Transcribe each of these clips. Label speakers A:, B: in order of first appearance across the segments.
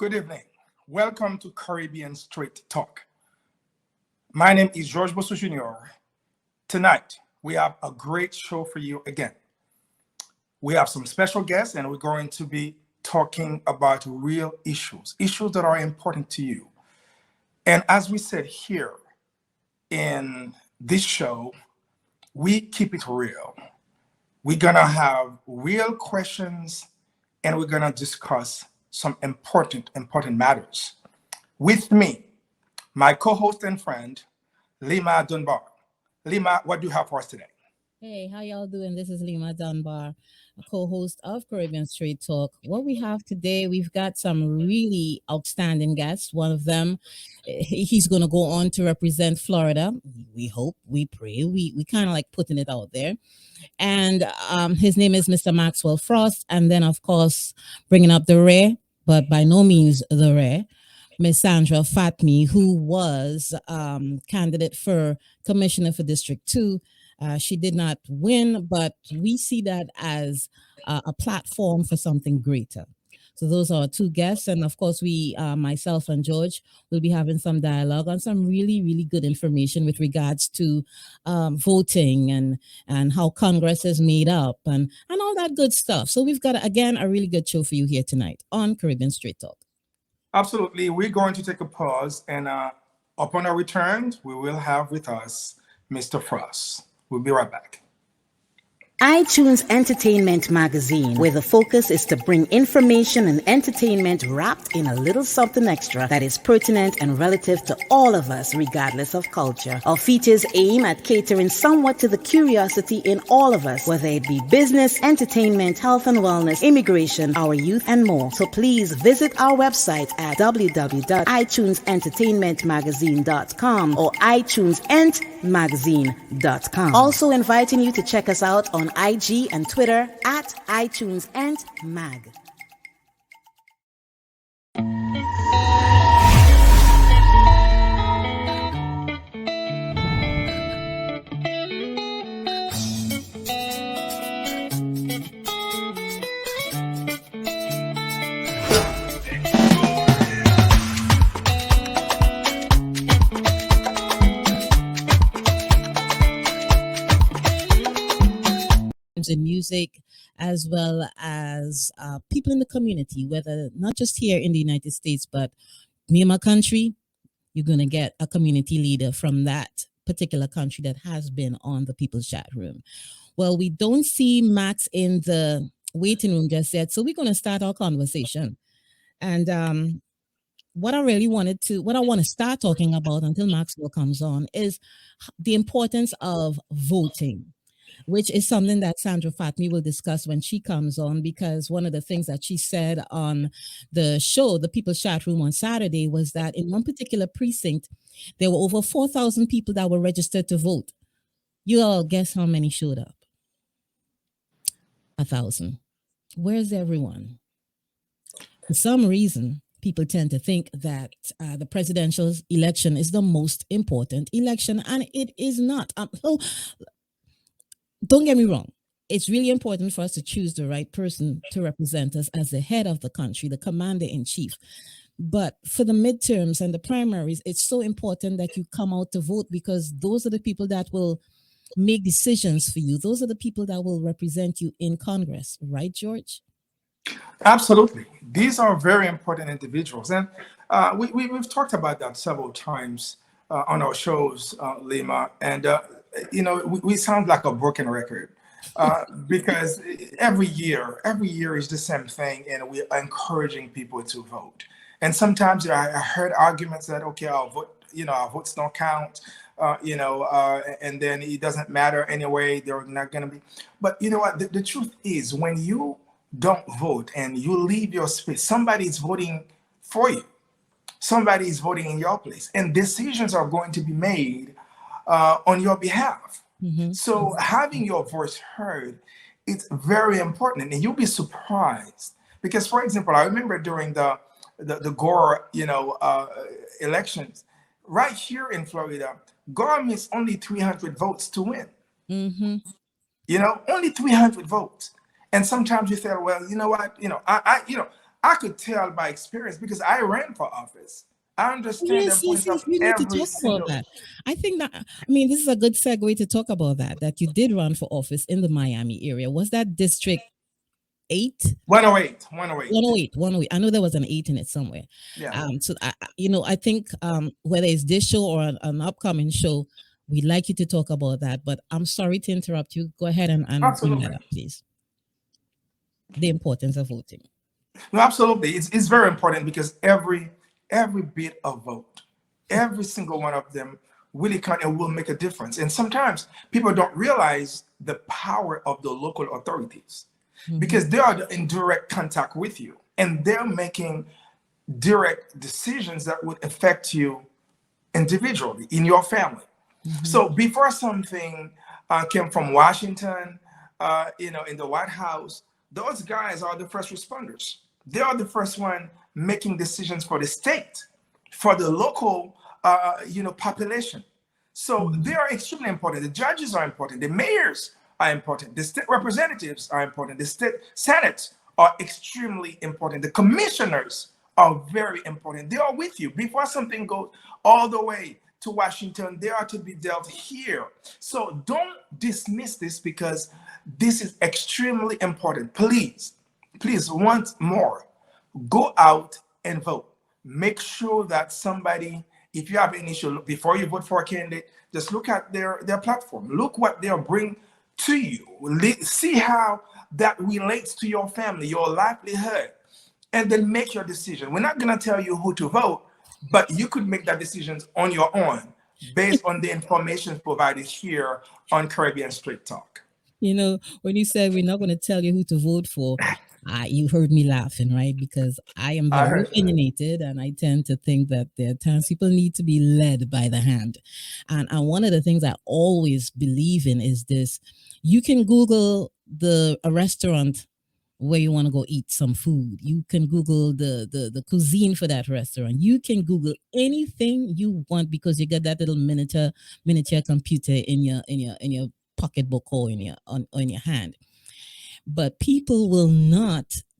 A: Good evening. Welcome to Caribbean Straight Talk. My name is George Bossous Jr. Tonight, we have a great show for you again. We have some special guests, and we're going to be talking about real issues that are important to you. And as we said here in this show, we keep it real. We're going to have real questions, and we're going to discuss some important matters. With me, my co-host and friend, Lyma Dunbar. Lyma, what do you have for us today?
B: Hey, how y'all doing? This is Lyma Dunbar, a co-host of Caribbean Straight Talk. What we have today, we've got some really outstanding guests. One of them, he's going to go on to represent Florida. We hope, we pray, we kind of like putting it out there. And his name is Mr. Maxwell Frost. And then, of course, bringing up the rare, but by no means the rare, Miss Sandra Fatmi, who was candidate for Commissioner for District 2. She did not win, but we see that as a platform for something greater. So those are our two guests. And of course, we, myself and George, will be having some dialogue on some really good information with regards to voting and how Congress is made up and all that good stuff. So we've got, again, a really good show for you here tonight on Caribbean Straight Talk.
A: Absolutely. We're going to take a pause, and upon our return, we will have with us Mr. Frost. We'll be right back.
C: iTunes Entertainment Magazine, where the focus is to bring information and entertainment wrapped in a little something extra that is pertinent and relative to all of us, regardless of culture. Our features aim at catering somewhat to the curiosity in all of us, whether it be business, entertainment, health and wellness, immigration, our youth, and more. So please visit our website at www.itunesentertainmentmagazine.com or itunesentmagazine.com. Also inviting you to check us out on IG and Twitter at iTunes and Mag.
B: In music, as well as people in the community, whether not just here in the United States, but near my country, you're going to get a community leader from that particular country that has been on the People's Chat Room. Well, we don't see Max in the waiting room just yet, so we're going to start our conversation. And what I want to start talking about until Maxwell comes on is the importance of voting, which is something that Sandra Fatmi will discuss when she comes on, because one of the things that she said on the show, the People's Chat Room on Saturday, was that in one particular precinct, there were over 4,000 people that were registered to vote. You all guess how many showed up? 1,000. Where's everyone? For some reason, people tend to think that the presidential election is the most important election, and it is not. Don't get me wrong. It's really important for us to choose the right person to represent us as the head of the country, the commander-in-chief. But for the midterms and the primaries, it's so important that you come out to vote, because those are the people that will make decisions for you. Those are the people that will represent you in Congress. Right, George?
A: Absolutely. These are very important individuals. And we've talked about that several times on our shows, Lyma. And we sound like a broken record because every year is the same thing, and we're encouraging people to vote. And sometimes I heard arguments that, okay, our votes don't count, and then it doesn't matter anyway, they're not going to be. But you know what? The truth is, when you don't vote and you leave your space, somebody's voting for you. Somebody is voting in your place, and decisions are going to be made on your behalf. Mm-hmm. So having your voice heard, it's very important, and you'll be surprised because, for example, I remember during the Gore, elections right here in Florida, Gore missed only 300 votes to win. Mm-hmm. Only 300 votes, and sometimes you say, well, you know what, I could tell by experience because I ran for office. I understand the
B: Yes, yes,
A: importance of
B: yes. We need to
A: every
B: talk about
A: single.
B: that. I think that, I mean, this is a good segue to talk about that you did run for office in the Miami area. Was that District 8?
A: 108, 108.
B: 108, 108. I know there was an 8 in it somewhere.
A: Yeah,
B: So I think whether it's this show or an upcoming show, we'd like you to talk about that. But I'm sorry to interrupt you. Go ahead and bring that
A: absolutely.
B: up, please. The importance of voting.
A: No, absolutely. It's very important because every bit of vote, every single one of them really can and will make a difference. And sometimes people don't realize the power of the local authorities because they are in direct contact with you and they're making direct decisions that would affect you individually in your family. So before something came from Washington, in the White House, those guys are the first responders. They are the first one making decisions for the state, for the local, population. So they are extremely important. The judges are important. The mayors are important. The state representatives are important. The state senates are extremely important. The commissioners are very important. They are with you before something goes all the way to Washington. They are to be dealt here. So don't dismiss this because this is extremely important. Please, once more, go out and vote. Make sure that somebody, if you have an issue, before you vote for a candidate, just look at their platform. Look what they'll bring to you. See how that relates to your family, your livelihood, and then make your decision. We're not going to tell you who to vote, but you could make that decision on your own based on the information provided here on Caribbean Street Talk.
B: When you said we're not going to tell you who to vote for, you heard me laughing, right? Because I am
A: I
B: very
A: heard that.
B: opinionated and I tend to think that there are times people need to be led by the hand. And one of the things I always believe in is this. You can Google a restaurant where you want to go eat some food. You can Google the cuisine for that restaurant. You can Google anything you want because you got that little miniature computer in your pocketbook or in your hand. But people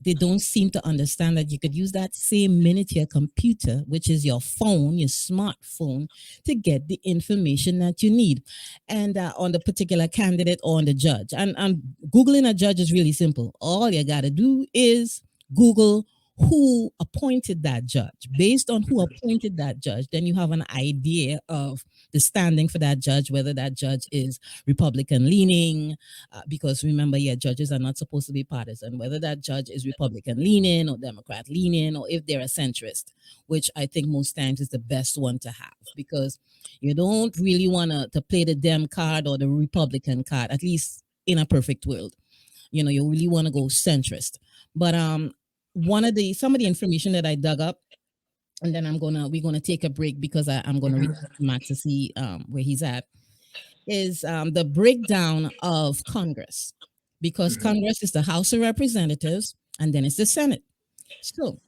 B: they don't seem to understand that you could use that same miniature computer, which is your phone, your smartphone, to get the information that you need. And on the particular candidate or on the judge. And Googling a judge is really simple. All you got to do is Google who appointed that judge. Based on who appointed that judge, then you have an idea of the standing for that judge, whether that judge is Republican leaning, because remember, judges are not supposed to be partisan, whether that judge is Republican leaning or Democrat leaning, or if they're a centrist, which I think most times is the best one to have, because you don't really want to play the Dem card or the Republican card, at least in a perfect world. You really want to go centrist. But some of the information that I dug up, and then we're gonna take a break because I'm gonna reach out to Max to see where he's at, is the breakdown of Congress, because Congress is the House of Representatives and then it's the Senate. So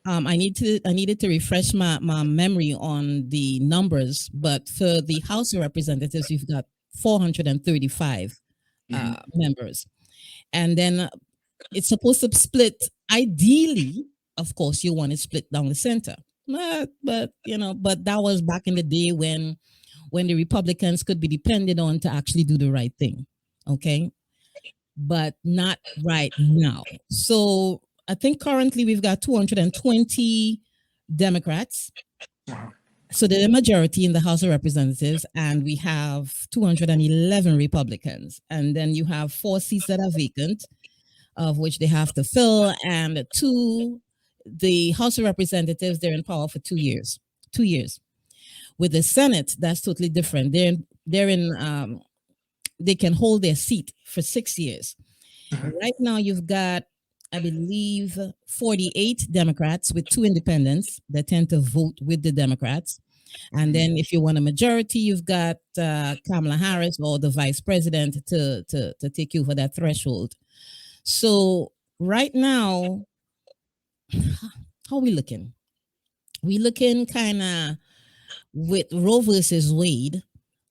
B: I needed to refresh my memory on the numbers, but for the House of Representatives, we've got 435 members, and then it's supposed to split. Ideally, of course, you want it split down the center, but that was back in the day when the Republicans could be depended on to actually do the right thing. Okay, but not right now. So I think currently we've got 220 Democrats. So they're the majority in the House of Representatives, and we have 211 Republicans. And then you have 4 seats that are vacant, of which they have to fill, and the House of Representatives, they're in power for 2 years. 2 years. With the Senate, that's totally different. They can hold their seat for 6 years. Right now, you've got, I believe, 48 Democrats with 2 independents that tend to vote with the Democrats. And then if you want a majority, you've got Kamala Harris or the vice president to take you for that threshold. So right now, how are we looking? We looking kind of with Roe versus Wade.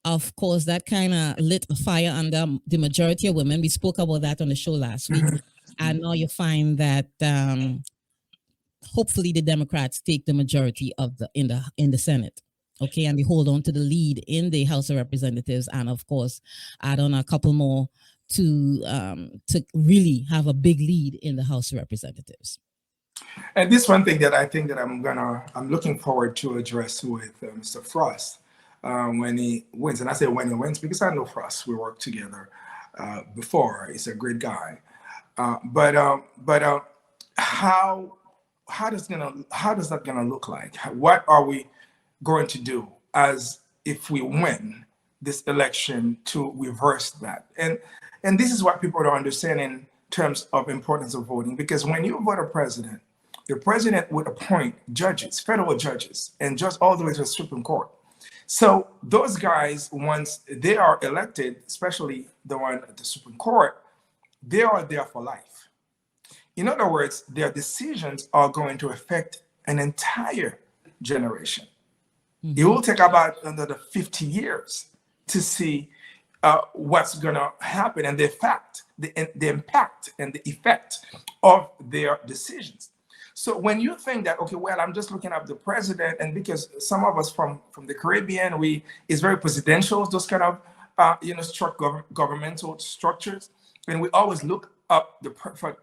B: Of course, that kind of lit a fire under the majority of women. We spoke about that on the show last week. And now you find that hopefully the Democrats take the majority of in the Senate. Okay, and they hold on to the lead in the House of Representatives, and of course, add on a couple more to really have a big lead in the House of Representatives.
A: And this one thing that I think that I'm looking forward to address with Mr. Frost when he wins. And I say when he wins because I know Frost. We worked together before. He's a great guy. But how does that gonna look like? What are we going to do as if we win this election to reverse that? And this is what people don't understand in terms of importance of voting, because when you vote a president, the president would appoint judges, federal judges, and just all the way to the Supreme Court. So those guys, once they are elected, especially the one at the Supreme Court, they are there for life. In other words, their decisions are going to affect an entire generation. It will take about another 50 years to see what's going to happen and the impact and the effect of their decisions. So when you think that, okay, well, I'm just looking at the president, and because some of us from the Caribbean, it's very presidential, those kind of governmental structures, and we always look up the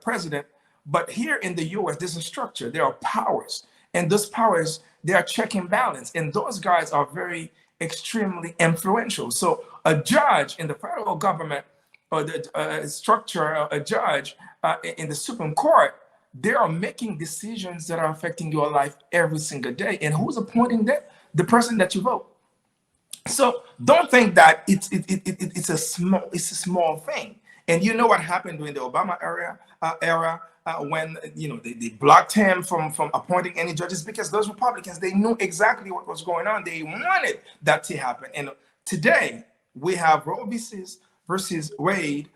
A: president. But here in the U.S., there's a structure. There are powers, and those powers, they are check and balance, and those guys are very extremely influential. So a judge in the federal government, or the structure, a judge in the Supreme Court, they are making decisions that are affecting your life every single day. And who's appointing them? The person that you vote. So don't think that it's a small thing. And you know what happened during the Obama era when they blocked him from appointing any judges, because those Republicans, they knew exactly what was going on. They wanted that to happen. And today we have Roe versus Wade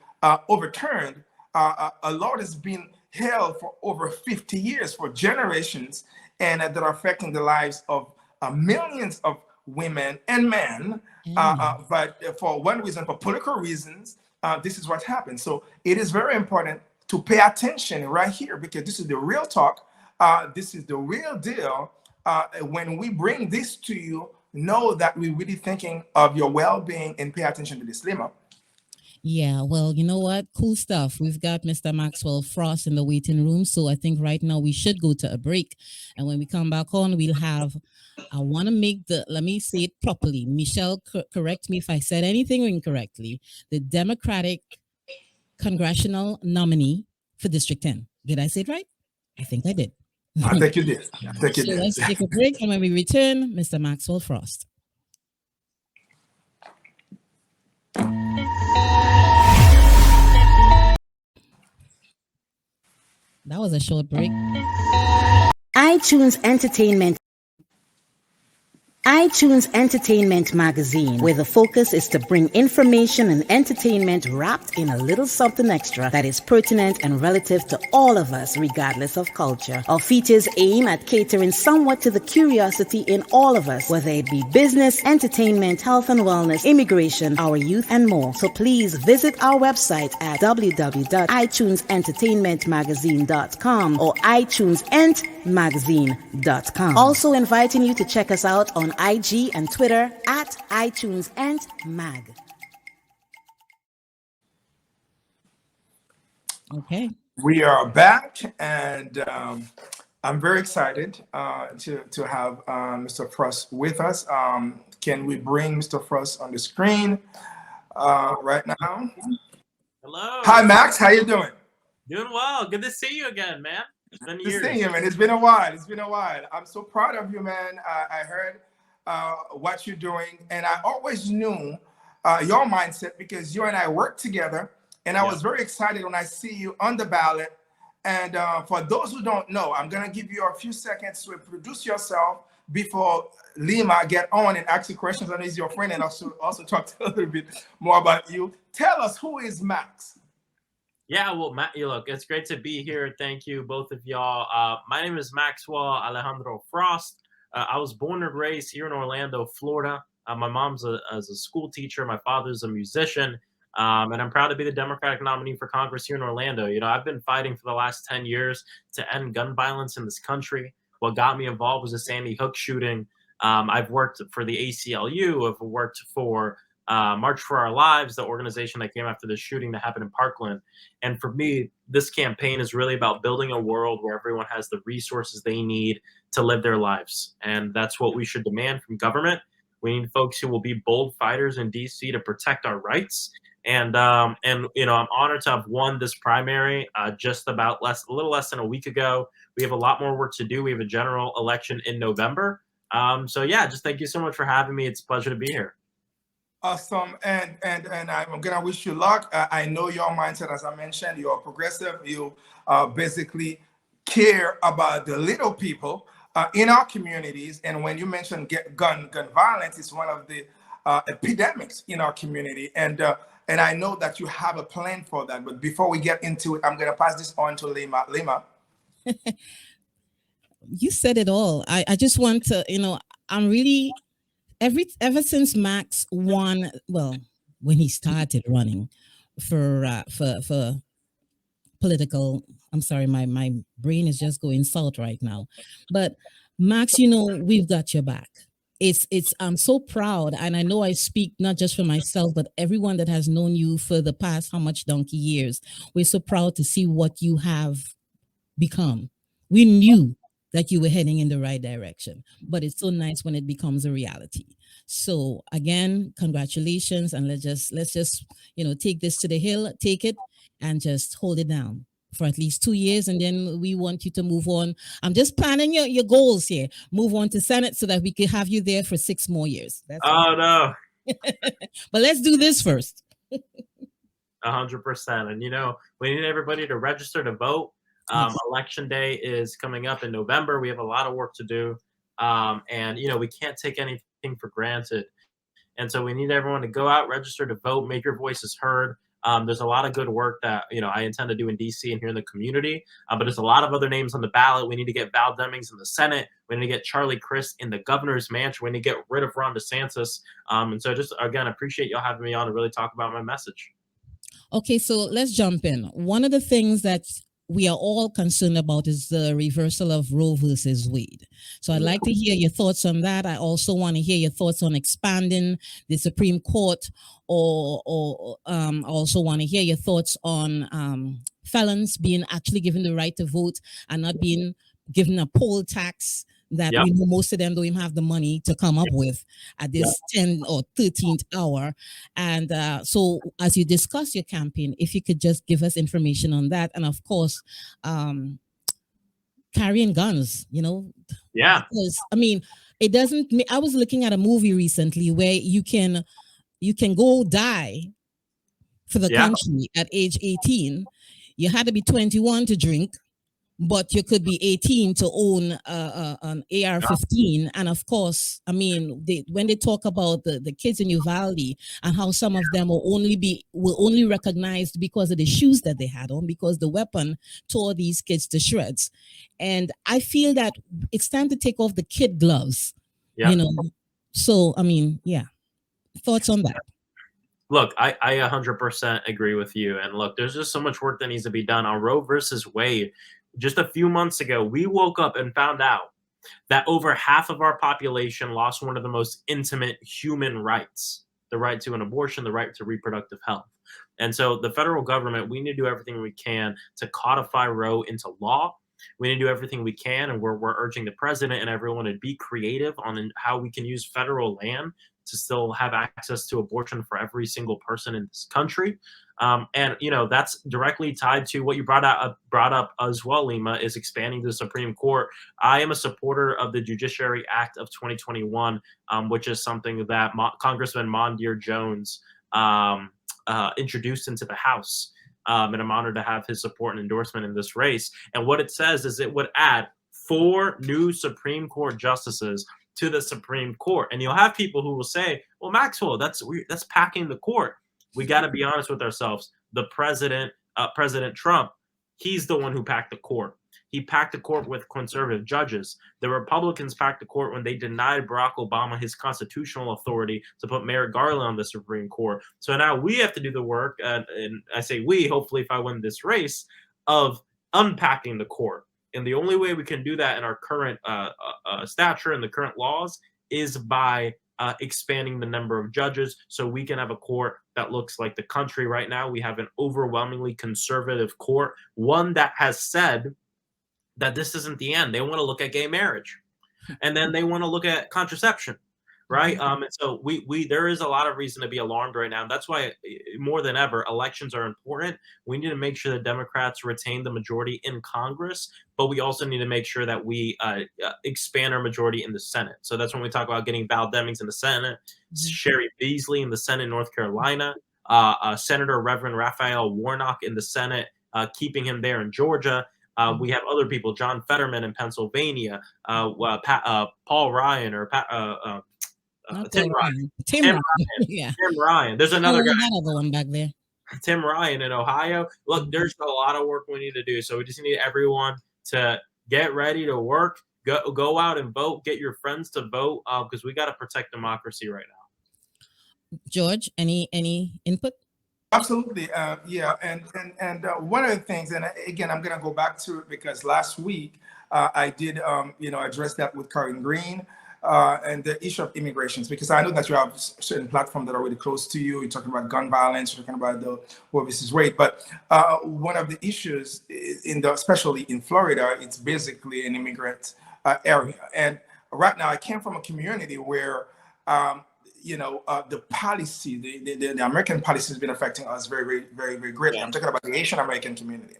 A: overturned. A law that's been held for over 50 years, for generations, and that are affecting the lives of millions of women and men. But for one reason, for political reasons, this is what happened. So it is very important to pay attention right here, because this is the real talk. This is the real deal. When we bring this to you, know that we're really thinking of your well-being, and pay attention to this, Lyma.
B: Yeah, well, you know what? Cool stuff. We've got Mr. Maxwell Frost in the waiting room. So I think right now we should go to a break. And when we come back on, we'll have, I want to make let me say it properly. Michelle, correct me if I said anything incorrectly. The Democratic Congressional nominee for District 10. Did I say it right? I think I did.
A: I think you did.
B: So let's take a break. And when we return, Mr. Maxwell Frost. That was a short break.
C: iTunes Entertainment Magazine, where the focus is to bring information and entertainment wrapped in a little something extra that is pertinent and relative to all of us, regardless of culture. Our features aim at catering somewhat to the curiosity in all of us, whether it be business, entertainment, health and wellness, immigration, our youth, and more. So please visit our website at www.itunesentertainmentmagazine.com or itunesentmagazine.com. Also inviting you to check us out on IG and Twitter at iTunesEntMag.
B: Okay.
A: We are back, and I'm very excited to have Mr. Frost with us. Can we bring Mr. Frost on the screen right now?
D: Hello.
A: Hi, Max. How you doing?
D: Doing well. Good to see you again, man. It's been years.
A: Good seeing you, man. It's been a while. I'm so proud of you, man. I heard what you're doing, and I always knew your mindset, because you and I worked together, and I was very excited when I see you on the ballot. And for those who don't know, I'm gonna give you a few seconds to introduce yourself before Lyma get on and ask you questions. I know he's your friend, and also talk a little bit more about you. Tell us, who is Max?
D: Yeah, well, Matt, look, it's great to be here. Thank you, both of y'all. My name is Maxwell Alejandro Frost. I was born and raised here in Orlando, Florida. My mom's a school teacher. My father's a musician. And I'm proud to be the Democratic nominee for Congress here in Orlando. You know, I've been fighting for the last 10 years to end gun violence in this country. What got me involved was the Sandy Hook shooting. I've worked for the ACLU. I've worked for March for Our Lives, the organization that came after the shooting that happened in Parkland. And for me, this campaign is really about building a world where everyone has the resources they need to live their lives. And that's what we should demand from government. We need folks who will be bold fighters in DC to protect our rights. And you know, I'm honored to have won this primary just about a little less than a week ago. We have a lot more work to do. We have a general election in November. So yeah, just thank you so much for having me. It's a pleasure to be here.
A: Awesome, and I'm gonna wish you luck. I know your mindset, as I mentioned, you're progressive. You basically care about the little people in our communities. And when you mention gun violence, it's one of the epidemics in our community. And I know that you have a plan for that. But before we get into it, I'm gonna pass this on to Lyma. Lyma.
B: You said it all. I just want to, you know, I'm really ever since Max won, well, when he started running for political, I'm sorry, my brain is just going south right now. But Max, you know, we've got your back. It's I'm so proud, and I know I speak not just for myself, but everyone that has known you for the past how much donkey years. We're so proud to see what you have become. We knew that you were heading in the right direction, but it's so nice when it becomes a reality. So again, congratulations, and let's just you know, take this to the hill, take it, and just hold it down for at least 2 years, and then we want you to move on. I'm just planning your goals here. Move on to Senate so that we can have you there for 6 more years. That's
D: no.
B: But let's do this first.
D: 100%. And you know, we need everybody to register to vote. Election day is coming up in November. We have a lot of work to do. And you know, we can't take anything for granted. And so we need everyone to go out, register to vote, make your voices heard. There's a lot of good work that, you know, I intend to do in DC and here in the community, but there's a lot of other names on the ballot. We need to get Val Demings in the Senate. We need to get Charlie Crist in the governor's mansion. We need to get rid of Ron DeSantis. And so just, again, appreciate y'all having me on to really talk about my message.
B: Okay, so let's jump in. One of the things that we are all concerned about is the reversal of Roe versus Wade. So I'd like to hear your thoughts on that. I also want to hear your thoughts on expanding the Supreme Court, or also want to hear your thoughts on felons being actually given the right to vote and not being given a poll tax that we know most of them don't even have the money to come up with at this 10th or 13th hour. And so as you discuss your campaign, if you could just give us information on that. And of course, carrying guns, you know?
D: Yeah.
B: Because, I mean, it doesn't, I was looking at a movie recently where you can go die for the country at age 18. You had to be 21 to drink, but you could be 18 to own an AR-15. And of course, I mean, when they talk about the kids in Uvalde and how some of them will only recognized because of the shoes that they had on, because the weapon tore these kids to shreds. And I feel that it's time to take off the kid gloves, you know? So, I mean, thoughts on that?
D: Look, I 100% agree with you. And look, there's just so much work that needs to be done on Roe versus Wade. Just a few months ago, we woke up and found out that over half of our population lost one of the most intimate human rights, the right to an abortion, the right to reproductive health. And so the federal government, we need to do everything we can to codify Roe into law. We need to do everything we can, and we're urging the president and everyone to be creative on how we can use federal land to still have access to abortion for every single person in this country. And you know, that's directly tied to what you brought up as well, Lyma, is expanding the Supreme Court. I am a supporter of the Judiciary Act of 2021, which is something that Congressman Mondier Jones introduced into the House. And I'm honored to have his support and endorsement in this race. And what it says is it would add 4 new Supreme Court justices to the Supreme Court. And you'll have people who will say, well, Maxwell, that's packing the court. We got to be honest with ourselves. The president, President Trump, he's the one who packed the court. He packed the court with conservative judges. The Republicans packed the court when they denied Barack Obama his constitutional authority to put Merrick Garland on the Supreme Court. So now we have to do the work, and I say we, hopefully if I win this race, of unpacking the court. And the only way we can do that in our current stature and the current laws is by expanding the number of judges so we can have a court that looks like the country right now. We have an overwhelmingly conservative court, one that has said that this isn't the end. They want to look at gay marriage, and then they want to look at contraception, right? And so we there is a lot of reason to be alarmed right now. And that's why more than ever, elections are important. We need to make sure that Democrats retain the majority in Congress, but we also need to make sure that we expand our majority in the Senate. So that's when we talk about getting Val Demings in the Senate, Sherry Beasley in the Senate in North Carolina, Senator Reverend Raphael Warnock in the Senate, keeping him there in Georgia. We have other people, John Fetterman in Pennsylvania, Paul Ryan or Tim Ryan.
B: Tim Ryan. Yeah.
D: Tim Ryan. There's another guy.
B: That other one back there.
D: Tim Ryan in Ohio. Look, there's a lot of work we need to do. So we just need everyone to get ready to work, go out and vote, get your friends to vote, because we got to protect democracy right now.
B: George, any input?
A: Absolutely. Yeah. And one of the things, and again, I'm going to go back to it because last week I did, address that with Karen Green and the issue of immigrations, because I know that you have certain platforms that are really close to you. You're talking about gun violence, you're talking about the Roe versus Wade. But one of the issues especially in Florida, it's basically an immigrant area. And right now I came from a community where, the policy, the American policy has been affecting us very, very, very, very greatly. I'm talking about the Asian American community.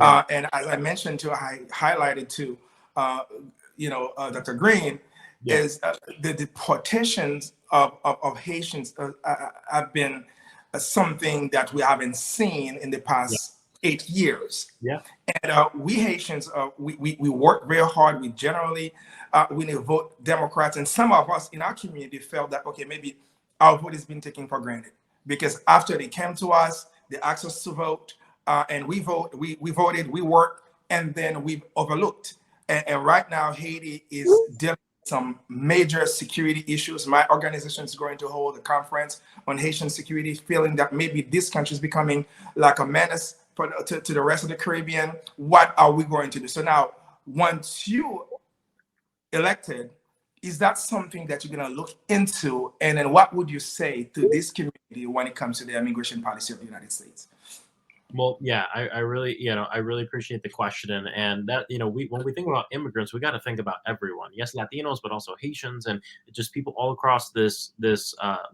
A: And as I mentioned too, I highlighted to, Dr. Green, is the deportations of Haitians have been something that we haven't seen in the past 8 years. Yeah. And we Haitians, we work very hard. We generally, we vote Democrats. And some of us in our community felt that, okay, maybe our vote is being taken for granted. Because after they came to us, they asked us to vote, and we voted, we worked, and then we've overlooked. And right now, Haiti is dealing with some major security issues. My organization is going to hold a conference on Haitian security, feeling that maybe this country is becoming like a menace to the rest of the Caribbean. What are we going to do? So now, once you elected, is that something that you're going to look into? And then what would you say to this community when it comes to the immigration policy of the United States?
D: Well, yeah, I really appreciate the question, and that, when we think about immigrants, we got to think about everyone. Yes, Latinos, but also Haitians and just people all across this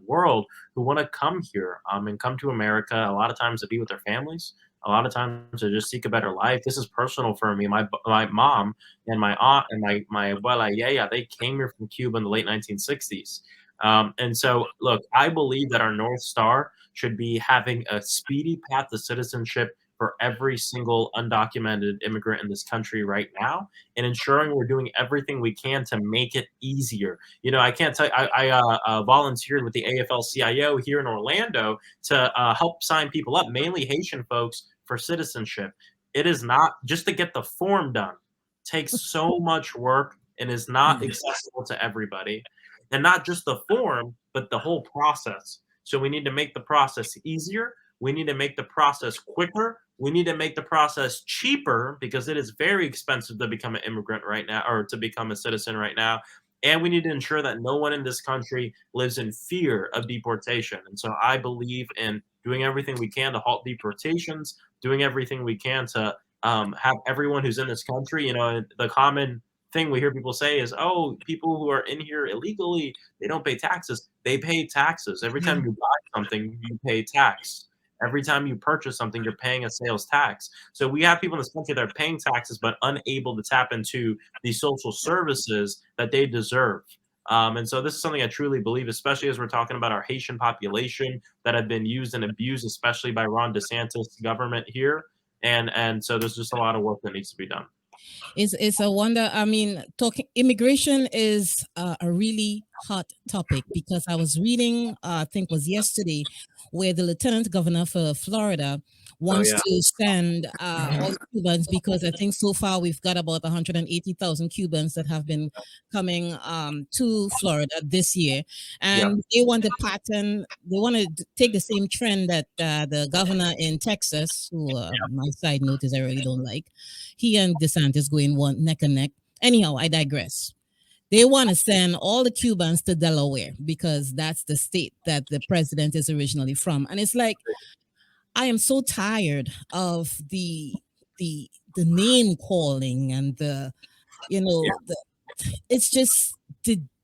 D: world who want to come here and come to America. A lot of times to be with their families, a lot of times to just seek a better life. This is personal for me. My mom and my aunt and my abuela, they came here from Cuba in the late 1960s. And so, look, I believe that our North Star should be having a speedy path to citizenship for every single undocumented immigrant in this country right now, and ensuring we're doing everything we can to make it easier. I can't tell you, I volunteered with the AFL-CIO here in Orlando to help sign people up, mainly Haitian folks, for citizenship. It is not just to get the form done. It takes so much work and is not accessible to everybody. And not just the form, but the whole process. So we need to make the process easier. We need to make the process quicker. We need to make the process cheaper, because it is very expensive to become an immigrant right now, or to become a citizen right now. And we need to ensure that no one in this country lives in fear of deportation. And so I believe in doing everything we can to halt deportations, doing everything we can to have everyone who's in this country, the common thing we hear people say is, oh, people who are in here illegally, they don't pay taxes. They pay taxes. Every time you buy something, you pay tax. Every time you purchase something, you're paying a sales tax. So we have people in this country that are paying taxes but unable to tap into the social services that they deserve. And so this is something I truly believe, especially as we're talking about our Haitian population that have been used and abused, especially by Ron DeSantis' government here. And so there's just a lot of work that needs to be done.
B: It's a wonder. I mean, immigration is a really hot topic because I was reading, I think was yesterday, where the lieutenant governor for Florida wants
D: yeah.
B: to send all the Cubans, because I think so far we've got about 180,000 Cubans that have been coming to Florida this year,
D: Yep.
B: and they want the pattern. They want to take the same trend that the governor in Texas, who my side note is I really don't like, he and DeSantis going one neck and neck. Anyhow, I digress. They want to send all the Cubans to Delaware because that's the state that the president is originally from. And it's like, I am so tired of the name calling and the, it's just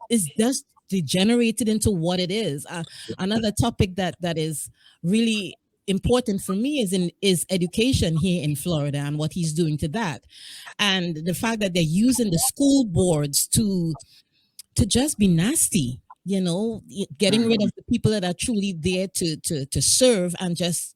B: it's just degenerated into what it is. Another topic that is really important for me is education here in Florida and what he's doing to that, and the fact that they're using the school boards to just be nasty. Getting rid of the people that are truly there to serve, and just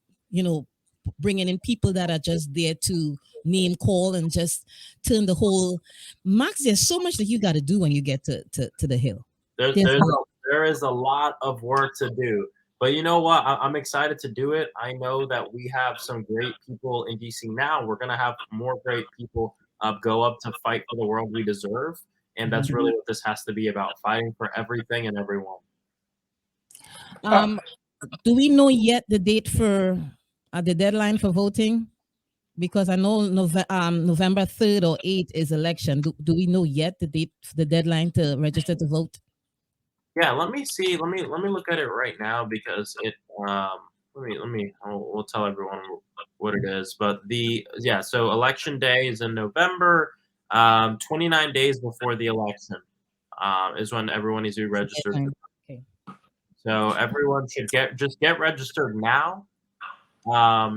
B: bringing in people that are just there to name call and just turn the whole. Max, there's so much that you got to do when you get to the Hill.
D: There is a lot of work to do. But you know what? I'm excited to do it. I know that we have some great people in DC now. We're going to have more great people go up to fight for the world we deserve. And that's really what this has to be about, fighting for everything and everyone.
B: Do we know yet the date for the deadline for voting? Because I know November 3rd or 8th is election. Do we know yet the date, the deadline to register to vote?
D: Yeah, let me see. Let me look at it right now, because it we'll tell everyone what it is. But so election day is in November. 29 days before the election is when everyone needs to be registered.
B: Okay.
D: So everyone should get registered now,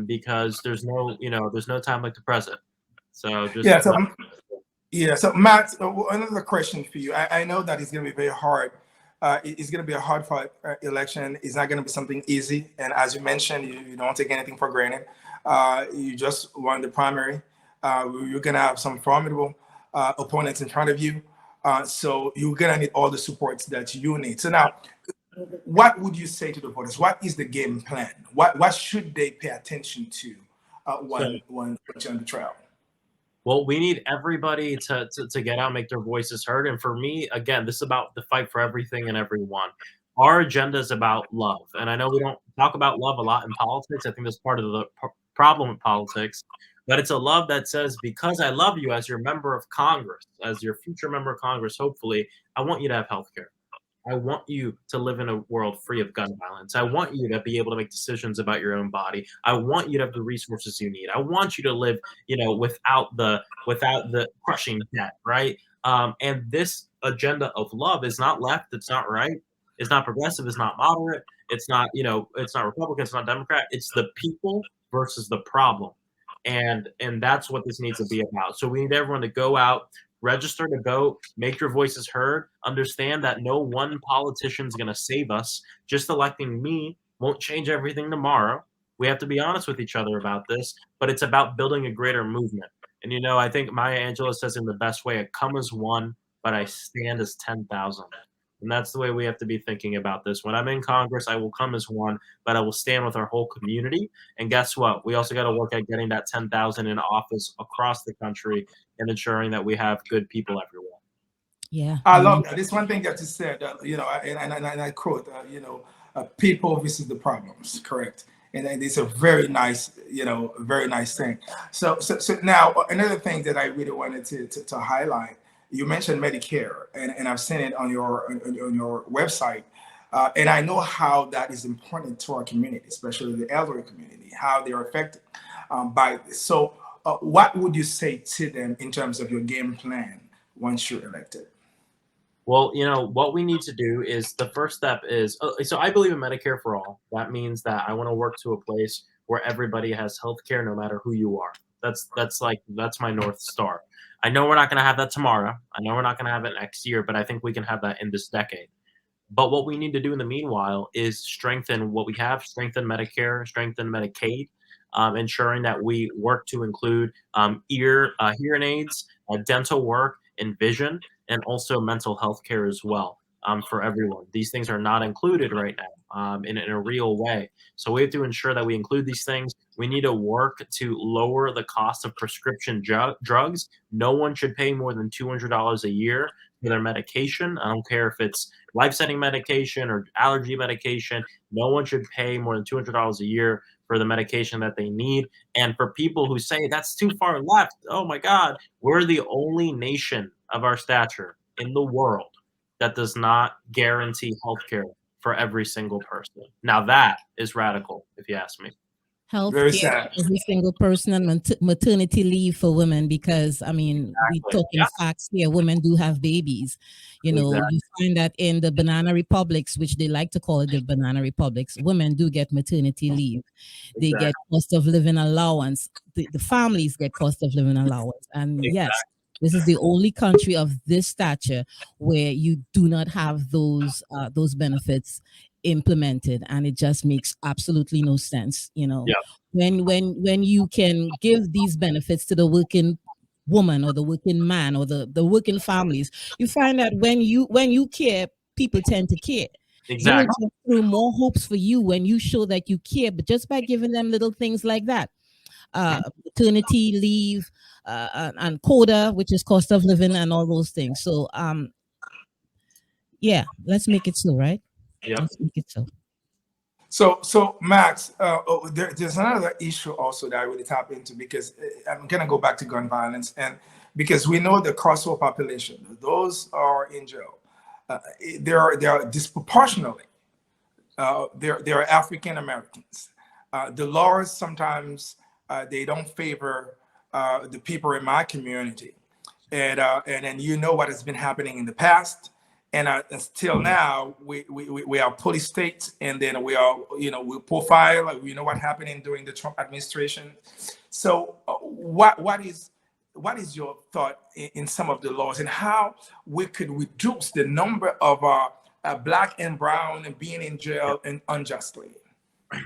D: because there's no time like the present. So just
A: So Matt, another question for you. I know that it's going to be very hard. It's going to be a hard fought election. It's not going to be something easy. And as you mentioned, you don't take anything for granted. You just won the primary. You're going to have some formidable opponents in front of you. So you're going to need all the supports that you need. So now, what would you say to the voters? What is the game plan? What should they pay attention to when you're on the trail?
D: Well, we need everybody to get out, make their voices heard. And for me, again, this is about the fight for everything and everyone. Our agenda is about love. And I know we don't talk about love a lot in politics. I think that's part of the problem with politics. But it's a love that says, because I love you as your member of Congress, as your future member of Congress, hopefully, I want you to have health care. I want you to live in a world free of gun violence. I want you to be able to make decisions about your own body. I want you to have the resources you need. I want you to live, without the crushing debt, right? And this agenda of love is not left. It's not right. It's not progressive. It's not moderate. It's not, it's not Republican. It's not Democrat. It's the people versus the problem. And that's what this needs to be about. So we need everyone to go out, register to vote, make your voices heard, understand that no one politician is going to save us. Just electing me won't change everything tomorrow. We have to be honest with each other about this, but it's about building a greater movement. And, I think Maya Angelou says in the best way, I come as one, but I stand as 10,000. And that's the way we have to be thinking about this. When I'm in Congress, I will come as one, but I will stand with our whole community. And guess what? We also got to work at getting that 10,000 in office across the country and ensuring that we have good people everywhere.
B: Yeah,
A: I love that. It's one thing that you said, and I quote, people versus the problems, correct? And it's a very nice, very nice thing. So now another thing that I really wanted to highlight, you mentioned Medicare, and I've seen it on your website, and I know how that is important to our community, especially the elderly community, how they are affected by this. So what would you say to them in terms of your game plan once you're elected?
D: Well, what we need to do is, the first step is, so I believe in Medicare for all. That means that I want to work to a place where everybody has health care no matter who you are. That's my North Star. I know we're not going to have that tomorrow. I know we're not going to have it next year, but I think we can have that in this decade. But what we need to do in the meanwhile is strengthen what we have, strengthen Medicare, strengthen Medicaid, ensuring that we work to include hearing aids, dental work, and vision, and also mental health care as well. for everyone. These things are not included right now in a real way. So we have to ensure that we include these things. We need to work to lower the cost of prescription drugs. No one should pay more than $200 a year for their medication. I don't care if it's life-saving medication or allergy medication. No one should pay more than $200 a year for the medication that they need. And for people who say that's too far left, oh my God, we're the only nation of our stature in the world that does not guarantee healthcare for every single person. Now that is radical, if you ask me.
A: Very
B: Healthcare
A: sad.
B: for every single person, and maternity leave for women, because I mean, we
D: Exactly.
B: talking facts here. Women do have babies. You know,
D: Exactly.
B: you find that in the banana republics, which they like to call it the banana republics, women do get maternity leave. They
D: Exactly.
B: get cost of living allowance. The families get cost of living allowance. And yes, this is the only country of this stature where you do not have those benefits implemented, and it just makes absolutely no sense. You know,
D: Yeah.
B: when you can give these benefits to the working woman or the working man or the working families, you find that when you care, people tend to care. They will
D: Exactly.
B: jump through more hopes for you when you show that you care, but just by giving them little things like that, maternity leave, and quota, which is cost of living, and all those things. So yeah, let's make it so, right?
D: Yep.
B: Let's make it so.
A: So Max, there's another issue also that I really tap into, because I'm gonna go back to gun violence, and because we know the carceral population, those are in jail, they are disproportionately, they are African Americans. The laws sometimes they don't favor the people in my community, and then you know what has been happening in the past. And until now, we are police states, and then we are, we profile, like, we know what happened during the Trump administration. So what is your thought in some of the laws, and how we could reduce the number of Black and brown and being in jail and unjustly?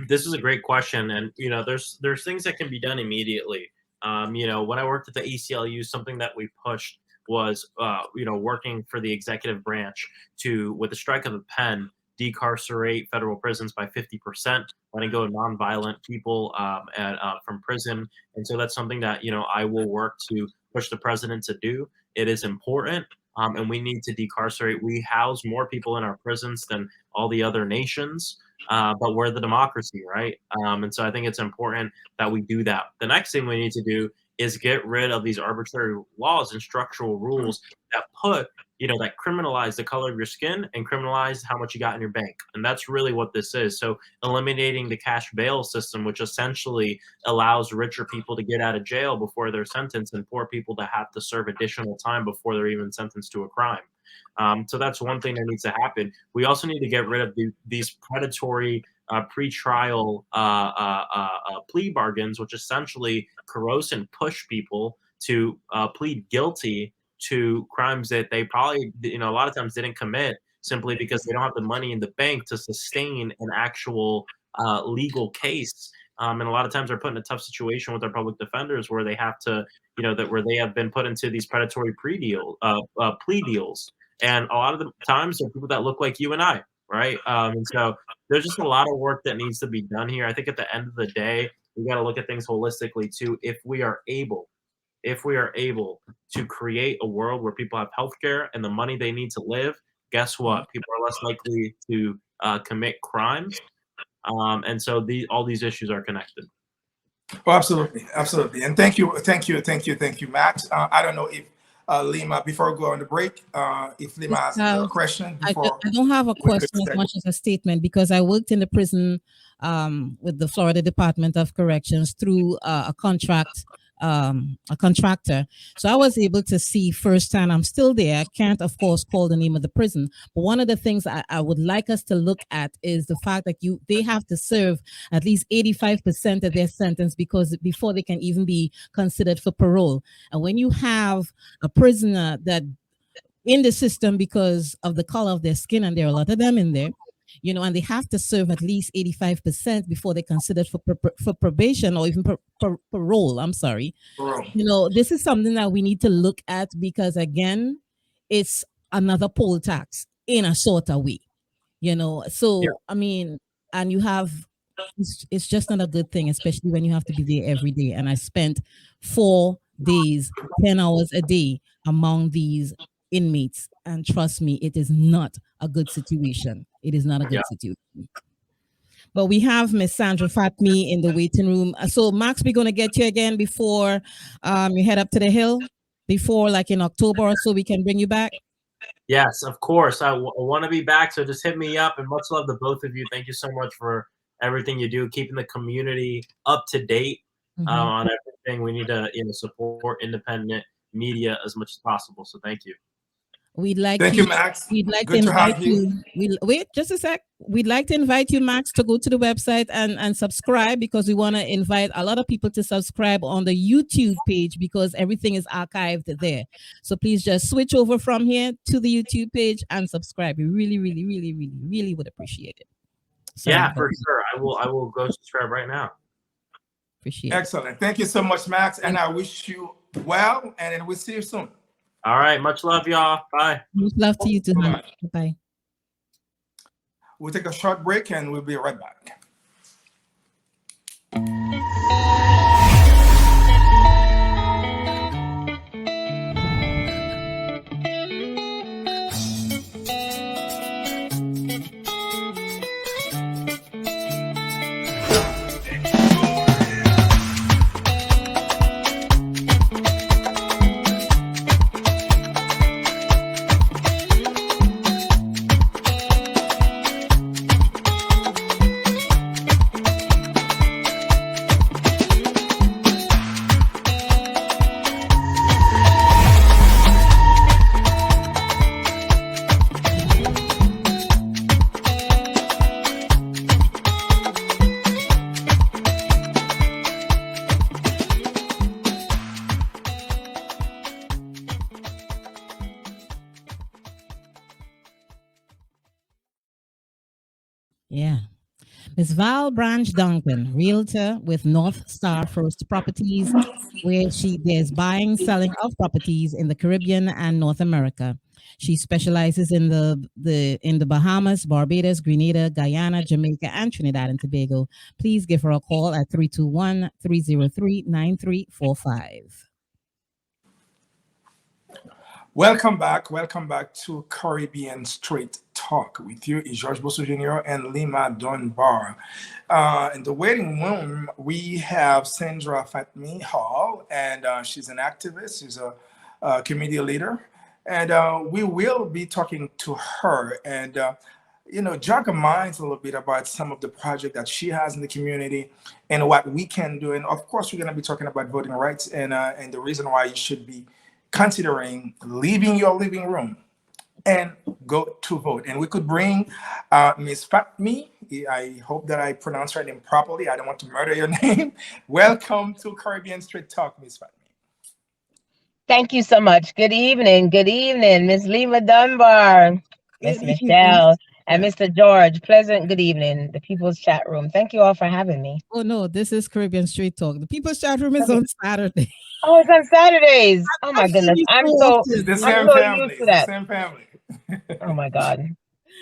D: This is a great question, and there's things that can be done immediately. When I worked at the ACLU, something that we pushed was working for the executive branch to, with the strike of a pen, decarcerate federal prisons by 50%, letting go of nonviolent people from prison. And so that's something that I will work to push the president to do. It is important, and we need to decarcerate. We house more people in our prisons than all the other nations. But we're the democracy, right? And so I think it's important that we do that. The next thing we need to do is get rid of these arbitrary laws and structural rules that that criminalize the color of your skin and criminalize how much you got in your bank. And that's really what this is. So eliminating the cash bail system, which essentially allows richer people to get out of jail before they're sentenced, and poor people to have to serve additional time before they're even sentenced to a crime. So that's one thing that needs to happen. We also need to get rid of these predatory pre-trial plea bargains, which essentially coerce and push people to plead guilty to crimes that they probably, a lot of times didn't commit, simply because they don't have the money in the bank to sustain an actual legal case. And a lot of times they're put in a tough situation with their public defenders, where they have to, where they have been put into these predatory plea deals. And a lot of the times they're people that look like you and I, right? And so there's just a lot of work that needs to be done here. I think at the end of the day, we got to look at things holistically too. If we are able to create a world where people have healthcare and the money they need to live, guess what? People are less likely to commit crimes. And so all these issues are connected.
A: Oh, absolutely. And thank you, Max. I don't know if Lyma, before we go on the break, if Lyma has a question before.
B: I don't have a question as much as a statement, because I worked in the prison with the Florida Department of Corrections through a contractor. So I was able to see firsthand. I'm still there. I can't, of course, call the name of the prison. But one of the things I would like us to look at is the fact that they have to serve at least 85% of their sentence before they can even be considered for parole. And when you have a prisoner that in the system because of the color of their skin, and there are a lot of them in there, and they have to serve at least 85% before they're considered for probation or even parole. I'm sorry. This is something that we need to look at, because again, it's another poll tax. in a sort of way, you know. So
D: Yeah.
B: I mean, and you have, it's just not a good thing, especially when you have to be there every day. And I spent 4 days, 10 hours a day among these inmates, and trust me, it is not a good situation. It is not a
D: Yeah.
B: good situation. But we have Miss Sandra Fatmi in the waiting room. So Max, we're gonna get you again before you head up to the hill, before like in October or so we can bring you back.
D: Yes, of course. I want to be back, so just hit me up. And much love to both of you. Thank you so much for everything you do, keeping the community up to date on everything. We need to support independent media as much as possible. So thank you.
B: We'd like
A: Thank
B: you.
A: you, Max.
B: We'd like to
A: Good to
B: invite
A: have you.
B: you. We wait just a sec. We'd like to invite you, Max, to go to the website and subscribe, because we want to invite a lot of people to subscribe on the YouTube page, because everything is archived there. So please just switch over from here to the YouTube page and subscribe. We really, really, really, really, really would appreciate it. Sorry
D: Yeah,
B: about
D: for
B: that.
D: sure. I will go subscribe right now.
B: Appreciate it.
A: Excellent. Thank you so much, Max. And I wish you well, and then we'll see you soon.
D: All right. Much love, y'all. Bye.
B: Much love to you too,
A: Bye-bye.
B: honey. Bye.
A: We'll take a short break and we'll be right back.
B: Yeah. Ms. Val Branch Duncan, realtor with North Star First Properties, where there's buying, selling of properties in the Caribbean and North America. She specializes in the Bahamas, Barbados, Grenada, Guyana, Jamaica, and Trinidad and Tobago. Please give her a call at 321-303-9345.
A: Welcome back. Welcome back to Caribbean Straight Talk. With you is George Bossous Jr. and Lyma Dunbar. In the waiting room, we have Sandra Fatmi-Hall, and she's an activist. She's a community leader. And we will be talking to her and, jog our minds a little bit about some of the project that she has in the community and what we can do. And of course, we're going to be talking about voting rights and the reason why you should be considering leaving your living room and go to vote. And we could bring Ms. Fatmi. I hope that I pronounced her name properly. I don't want to murder your name. Welcome to Caribbean Straight Talk, Ms. Fatmi.
E: Thank you so much. Good evening. Good evening, Ms. Lyma Dunbar, Ms. Michelle, and Mr. George. Pleasant good evening, the People's Chat Room. Thank you all for having me.
B: Oh, no, this is Caribbean Street Talk. The People's Chat Room is on Saturday.
E: Oh, it's on Saturdays. Oh my goodness. I'm so
A: It's the
E: I'm
A: same
E: so
A: family.
E: used to
A: It's the
E: that.
A: same family.
E: Oh my God.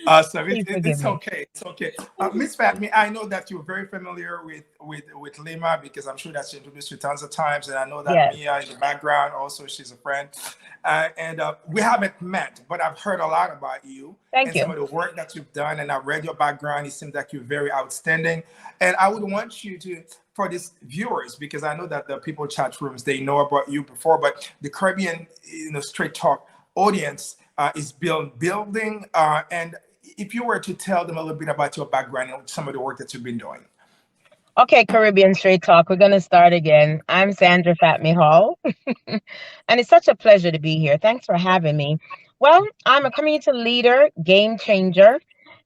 A: So
E: Please forgive
A: it's
E: me.
A: okay. It's okay. Miss Fatmi, I know that you're very familiar with Lyma because I'm sure that she introduced you tons of times, and I know that
E: Yes.
A: Mia in the background also, she's a friend. And we haven't met, but I've heard a lot about you
E: Thank
A: and
E: you.
A: some of the work that you've done, and I've read your background. It seems like you're very outstanding. And I would want you to, for these viewers, because I know that the people chat rooms, they know about you before, but the Caribbean, Straight Talk audience is building. And if you were to tell them a little bit about your background and some of the work that you've been doing.
E: Okay, Caribbean Straight Talk. We're gonna start again. I'm Sandra Fatmi-Hall, and it's such a pleasure to be here. Thanks for having me. Well, I'm a community leader, game changer,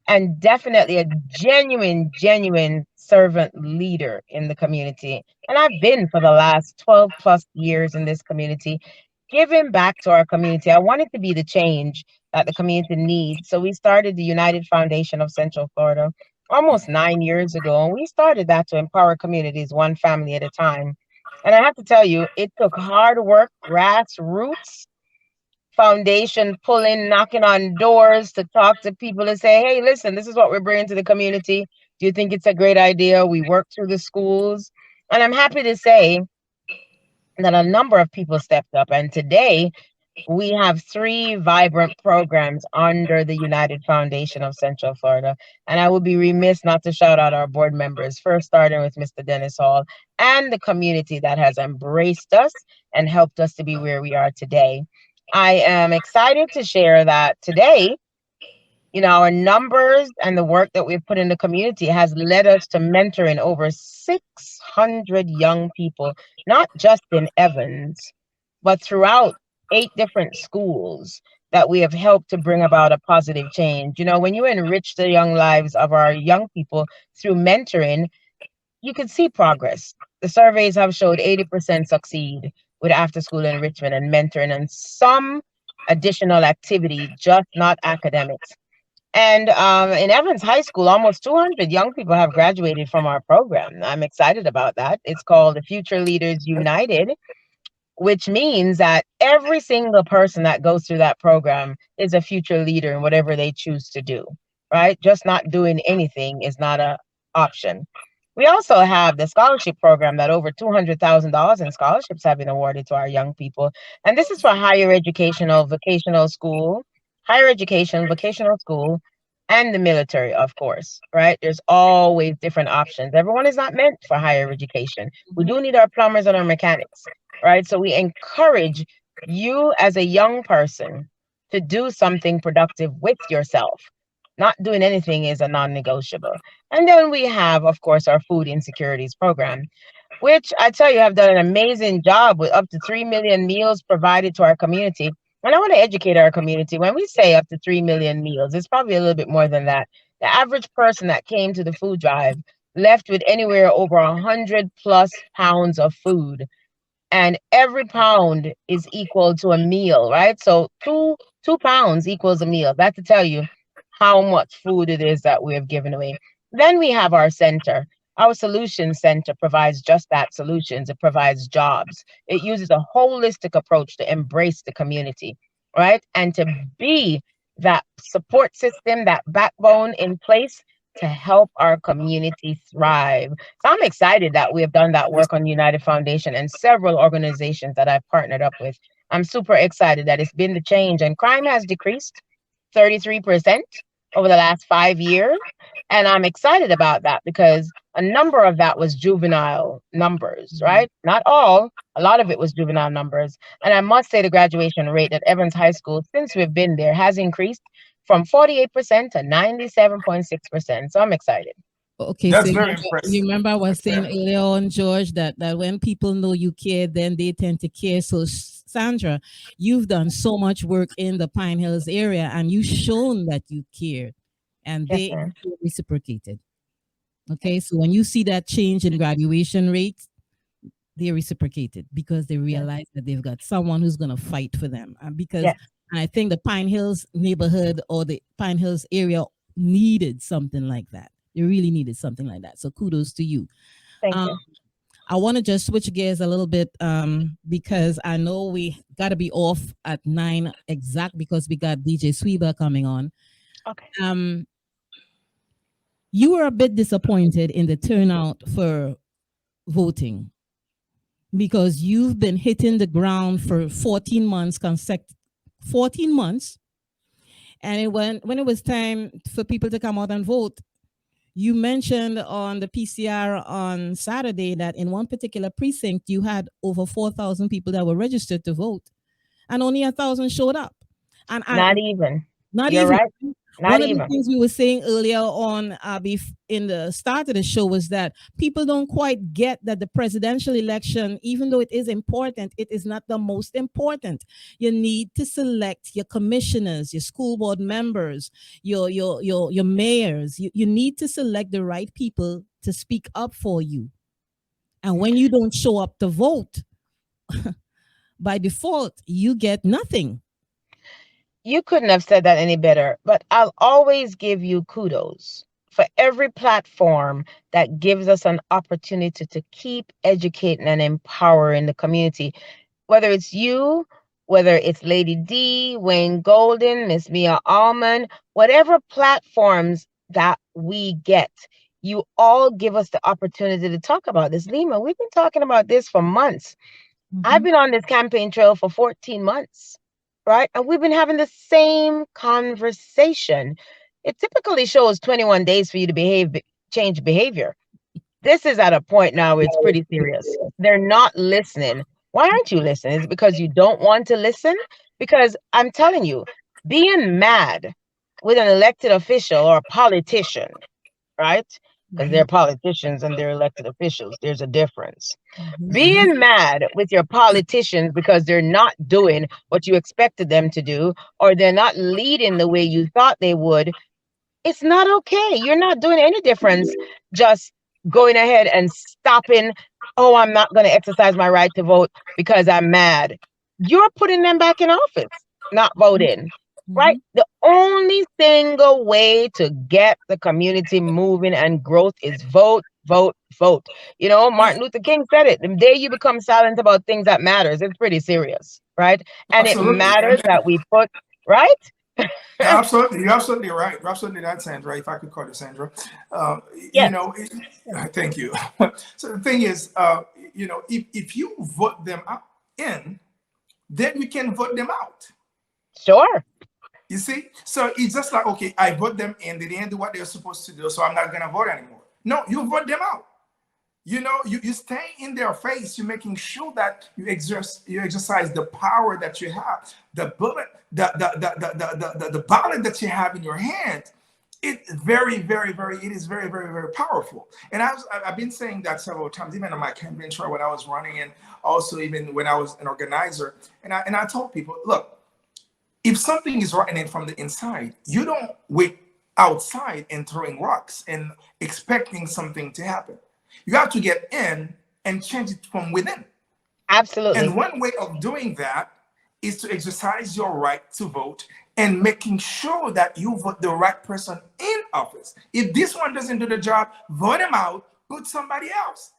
E: and definitely a genuine servant leader in the community. And I've been for the last 12 plus years in this community, giving back to our community. I wanted to be the change that the community needs. So we started the United Foundation of Central Florida almost 9 years ago. And we started that to empower communities one family at a time. And I have to tell you, it took hard work, grassroots, foundation pulling, knocking on doors to talk to people and say, hey, listen, this is what we're bringing to the community. Do you think it's a great idea? We work through the schools. And I'm happy to say that a number of people stepped up. And today, we have 3 vibrant programs under the United Foundation of Central Florida. And I would be remiss not to shout out our board members, first starting with Mr. Dennis Hall and the community that has embraced us and helped us to be where we are today. I am excited to share that today, our numbers and the work that we've put in the community has led us to mentoring over 600 young people, not just in Evans, but throughout 8 different schools that we have helped to bring about a positive change. When you enrich the young lives of our young people through mentoring, you can see progress. The surveys have showed 80% succeed with after school enrichment and mentoring and some additional activity, just not academics. And in Evans High School, almost 200 young people have graduated from our program. I'm excited about that. It's called the Future Leaders United, which means that every single person that goes through that program is a future leader in whatever they choose to do, right? Just not doing anything is not an option. We also have the scholarship program that over $200,000 in scholarships have been awarded to our young people. And this is for higher educational, vocational school, higher education, vocational school, and the military, of course, right? There's always different options. Everyone is not meant for higher education. We do need our plumbers and our mechanics, right? So we encourage you as a young person to do something productive with yourself. Not doing anything is a non-negotiable. And then we have, of course, our food insecurities program, which I tell you have done an amazing job with up to 3 million meals provided to our community. And I want to educate our community. When we say up to 3 million meals, it's probably a little bit more than that. The average person that came to the food drive left with anywhere over 100 plus pounds of food. And every pound is equal to a meal, right? So two pounds equals a meal. That to tell you how much food it is that we have given away. Then we have our center. Our solution center provides just that, solutions. It provides jobs. It uses a holistic approach to embrace the community, right? And to be that support system, that backbone in place to help our community thrive. So I'm excited that we have done that work on United Foundation and several organizations that I've partnered up with. I'm super excited that it's been the change, and crime has decreased 33% over the last 5 years. And I'm excited about that because a number of that was juvenile numbers, right? Not all, a lot of it was juvenile numbers. And I must say the graduation rate at Evans High School, since we've been there, has increased from 48% to 97.6%. So I'm excited.
B: Okay,
A: That's
B: so
A: very
B: you
A: impressive.
B: remember I was saying earlier on, George, that when people know you care, then they tend to care. So, Sandra, you've done so much work in the Pine Hills area, and you've shown that you care, and
E: Yes,
B: they
E: ma'am.
B: reciprocated. Okay, so when you see that change in graduation rates, they reciprocated because they
E: Yes.
B: realize that they've got someone who's going to fight for them. And because
E: Yes.
B: I think the Pine Hills neighborhood or the Pine Hills area needed something like that. They really needed something like that. So kudos to you.
E: Thank
B: Um,
E: you.
B: I want to just switch gears a little bit because I know we got to be off at 9 exact because we got DJ Sweeber coming on.
E: Okay.
B: You were a bit disappointed in the turnout for voting because you've been hitting the ground for 14 months 14 months, and when it was time for people to come out and vote, you mentioned on the PCR on Saturday that in one particular precinct you had over 4,000 people that were registered to vote and only 1,000 showed up. And
E: Not even.
B: not
E: You're
B: even.
E: right. Not
B: One of the
E: even.
B: things we were saying earlier on in the start of the show was that people don't quite get that the presidential election, even though it is important, it is not the most important. You need to select your commissioners, your school board members, your mayors. You need to select the right people to speak up for you. And when you don't show up to vote, by default, you get nothing.
E: You couldn't have said that any better, but I'll always give you kudos for every platform that gives us an opportunity to keep educating and empowering the community. Whether it's you whether it's Lady D, Wayne Golden, Miss Mia Allman, whatever platforms that we get, you all give us the opportunity to talk about this. Lyma, we've been talking about this for months. I've been on this campaign trail for 14 months, right? And we've been having the same conversation. It typically shows 21 days for you to change behavior. This is at a point now where it's pretty serious. They're not listening. Why aren't you listening? Is it because you don't want to listen? Because I'm telling you, being mad with an elected official or a politician, right? Because they're politicians and they're elected officials. There's a difference. Being mad with your politicians because they're not doing what you expected them to do, or they're not leading the way you thought they would, it's not okay. You're not doing any difference just going ahead and stopping. Oh, I'm not going to exercise my right to vote because I'm mad. You're putting them back in office, not voting. Right? The only single way to get the community moving and growth is vote, vote, vote. You know, Martin Luther King said it. The day you become silent about things that matters, it's pretty serious, right? And
A: Absolutely.
E: it matters that we put, right?
A: Absolutely, you're absolutely right. You're absolutely right, Sandra. If I could call you Sandra,
E: Yes.
A: you know, thank you. So the thing is, you know, if you vote them in, then you can vote them out.
E: Sure.
A: You see, so it's just like, okay, I vote them in, they didn't do what they're supposed to do, so I'm not gonna vote anymore. No, you vote them out. You know, you stay in their face. You're making sure that you exercise the power that you have, the bullet, the ballot that you have in your hand. It's very, very, very. It is very, very, very powerful. And I've been saying that several times, even on my campaign trail when I was running, and also even when I was an organizer. And I told people, look, if something is rotten from the inside, you don't wait outside and throwing rocks and expecting something to happen. You have to get in and change it from within.
E: Absolutely.
A: And one way of doing that is to exercise your right to vote and making sure that you vote the right person in office. If this one doesn't do the job, vote him out, put somebody else.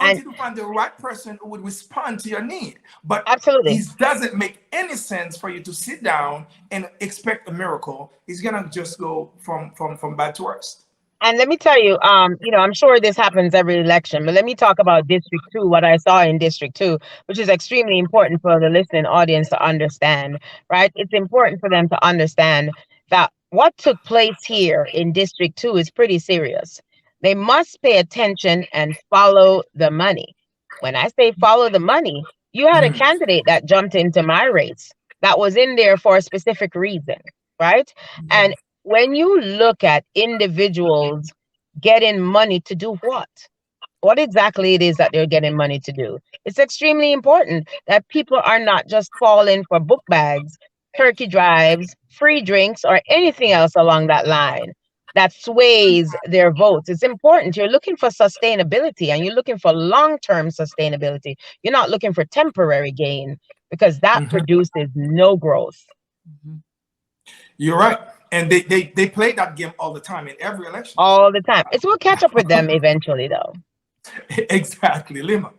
A: Until you find the right person who would respond to your need. But
E: absolutely,
A: it doesn't make any sense for you to sit down and expect a miracle. It's gonna just go from bad to worse.
E: And let me tell you, you know, I'm sure this happens every election, but let me talk about District 2, what I saw in District 2, which is extremely important for the listening audience to understand, right? It's important for them to understand that what took place here in District 2 is pretty serious. They must pay attention and follow the money. When I say follow the money, you had a candidate that jumped into my race that was in there for a specific reason, right? And when you look at individuals getting money to do what exactly it is that they're getting money to do, it's extremely important that people are not just falling for book bags, turkey drives, free drinks, or anything else along that line that sways their votes. It's important. You're looking for sustainability and you're looking for long-term sustainability. You're not looking for temporary gain because that produces no growth.
A: You're right. And they play that game all the time in every election.
E: All the time. It will catch up with them eventually, though.
A: Exactly, Lyma.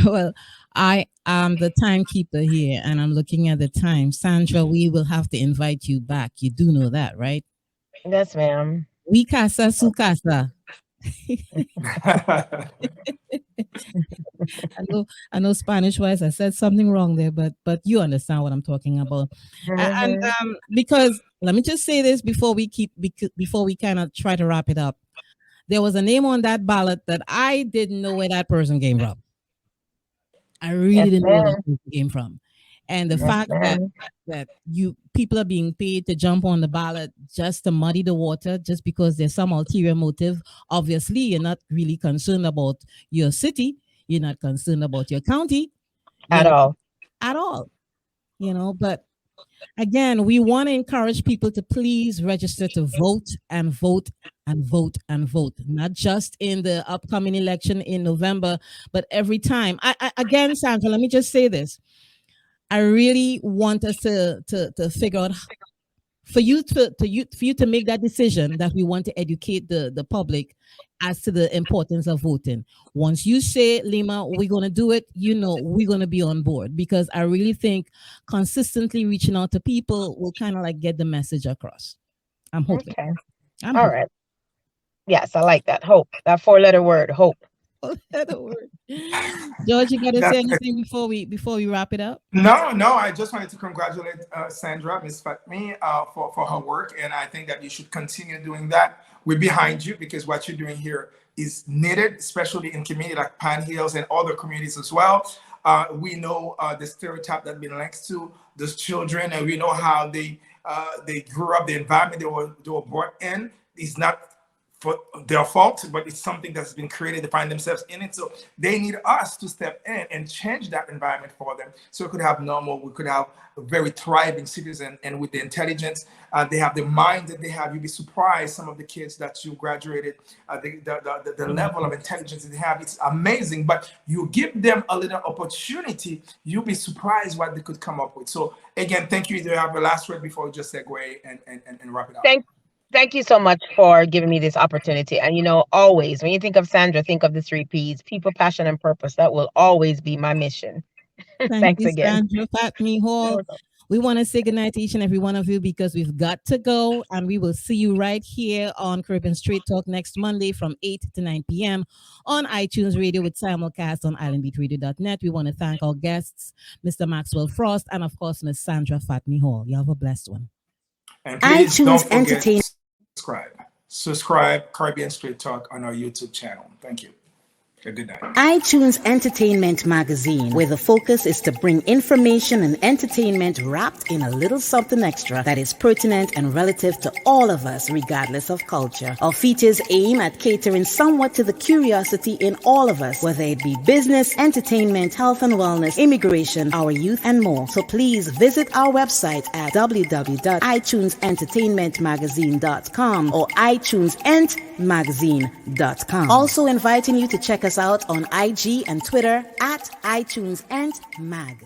B: Well, I am the timekeeper here, and I'm looking at the time. Sandra, we will have to invite you back. You do know that, right?
E: Yes, ma'am.
B: We casa su casa. I know Spanish wise I said something wrong there, but you understand what I'm talking about. And because let me just say this before we kind of try to wrap it up. There was a name on that ballot that I didn't know where that person came from. I really didn't know where that person came from. And the fact that people are being paid to jump on the ballot just to muddy the water, just because there's some ulterior motive. Obviously, you're not really concerned about your city. You're not concerned about your county.
E: At all.
B: At all. You know, but again, we want to encourage people to please register to vote and vote and vote and vote, not just in the upcoming election in November, but every time. Again, Sandra, let me just say this. I really want us to figure out for you to make that decision that we want to educate the public as to the importance of voting. Once you say, Lyma, we're going to do it, we're going to be on board, because I really think consistently reaching out to people will kind of like get the message across. I'm hoping.
E: Okay.
B: I'm
E: All
B: hoping.
E: right. Yes, I like that. Hope. That 4-letter word, hope.
B: George, you got to say anything before we wrap it up?
A: No. I just wanted to congratulate Sandra, Miss Fatmi, for her work, and I think that you should continue doing that. We're behind you, because what you're doing here is needed, especially in community like Pine Hills and other communities as well. We know the stereotype that's been linked to those children, and we know how they grew up, the environment they were brought in is not for their fault, but it's something that's been created to find themselves in it. So they need us to step in and change that environment for them, so we could have a very thriving citizen. And with the intelligence, they have the mind that they have. You'd be surprised, some of the kids that you graduated, the level of intelligence that they have, it's amazing. But you give them a little opportunity, you'll be surprised what they could come up with. So again, thank you. Do you have a last word before we just segue and wrap it up?
E: Thank you so much for giving me this opportunity. And always when you think of Sandra, think of the 3 P's: people, passion, and purpose. That will always be my mission.
B: Thanks
E: you,
B: again, Sandra Fatmi-Hall. We want to say goodnight to each and every one of you, because we've got to go, and we will see you right here on Caribbean Straight Talk next Monday from 8 to 9 p.m. on iTunes Radio with simulcast on islandbeatradio.net. We want to thank our guests, Mr. Maxwell Frost, and of course, Ms. Sandra Fatmi-Hall. You have a blessed one.
A: And please
C: iTunes
A: don't forget, subscribe Caribbean Straight Talk on our YouTube channel. Thank you. Good night.
C: iTunes Entertainment Magazine, where the focus is to bring information and entertainment wrapped in a little something extra that is pertinent and relative to all of us, regardless of culture. Our features aim at catering somewhat to the curiosity in all of us, whether it be business, entertainment, health and wellness, immigration, our youth, and more. So please visit our website at www.itunesentertainmentmagazine.com or itunesentmagazine.com. Also inviting you to check us out on IG and Twitter at iTunesentmag.